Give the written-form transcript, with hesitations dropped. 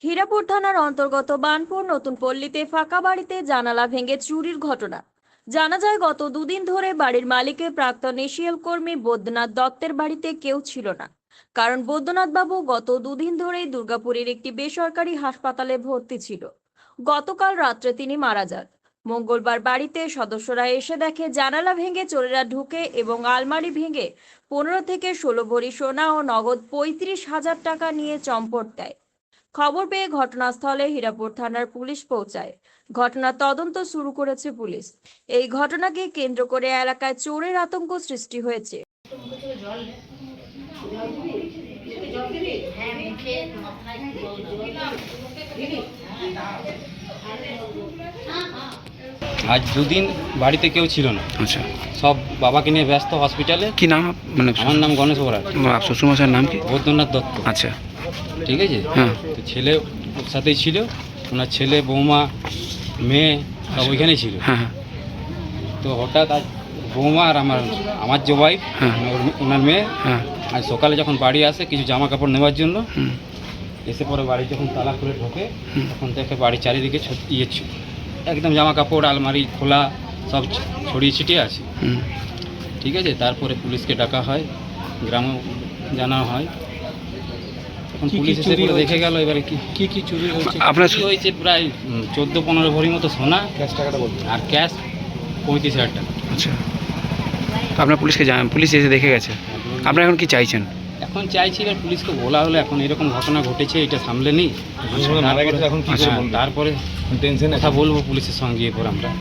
হীরাপুর থানার অন্তর্গত বানপুর নতুন পল্লীতে ফাঁকা বাড়িতে জানালা ভেঙে চুরির ঘটনা। জানা যায় গত দুদিন ধরে বাড়ির মালিকের প্রাক্তন এশিয়াল কর্মী বৈদ্যনাথ দত্তের বাড়িতে কেউ ছিল না। কারণ বৈদ্যনাথ বাবু গত দুদিন ধরেই দুর্গাপুরের একটি বেসরকারি হাসপাতালে ভর্তি ছিল। গতকাল রাত্রে তিনি মারা যান। মঙ্গলবার বাড়িতে সদস্যরা এসে দেখে জানালা ভেঙে চোরেরা ঢুকে এবং আলমারি ভেঙে 15 থেকে 16 ভরি সোনা ও নগদ 35,000 টাকা নিয়ে চম্পট দেয়। খবর পেয়ে ঘটনাস্থলে হীরাপুর থানার পুলিশ পৌঁছায়। ঘটনার তদন্ত শুরু করেছে পুলিশ। এই ঘটনাকে কেন্দ্র করে এলাকায় চোরের আতঙ্ক সৃষ্টি হয়েছে। আজ দুদিন বাড়িতে কেউ ছিল না। আচ্ছা, সব বাবাকে নিয়ে ব্যস্ত হসপিটালে। কি নাম মানে আমার নাম গণেশ বরাট। শ্বশুরমশাইয়ের নাম কি? বৈদ্যনাথ দত্ত। আচ্ছা, ঠিক আছে। হ্যাঁ। তো ছেলে ওর সাথেই ছিল, ওনার ছেলে বৌমা মেয়ে সব ওইখানেই ছিল। হ্যাঁ হ্যাঁ তো হঠাৎ আজ বৌমা আর আমার যে ওয়াইফ, হ্যাঁ। ওনার মেয়ে হ্যাঁ আজ সকালে যখন বাড়ি আসে কিছু জামা কাপড় নেওয়ার জন্য, হুম, এসে পরে বাড়ি যখন তালা খুলে ঢোকে হুম। তখন দেখে বাড়ির চারিদিকে একদম জামা কাপড় আলমারি খোলা সব ছড়িয়ে ছিটিয়ে আছে। হুম। ঠিক আছে। তারপরে পুলিশকে ডাকা হয়, গ্রামে জানানো হয়। এখন পুলিশ এসে পরে দেখে গেল এবারে কি কি চুরি হয়েছে। আপনার কি হয়েছে প্রায় 14-15 ভরি মতো সোনা, ক্যাশ টাকাটা বলতে, আর ক্যাশ 35,000 টাকা। আচ্ছা, তো আপনার পুলিশকে জানান, পুলিশ এসে দেখে গেছে। আপনারা এখন কি চাইছেন? এখন চাইছি এবার পুলিশকে বলা হলো এখন এরকম ঘটনা ঘটেছে, এটা সামলে নিই। আচ্ছা। তারপরে কথা বলবো পুলিশের সঙ্গে এরপর আমরা।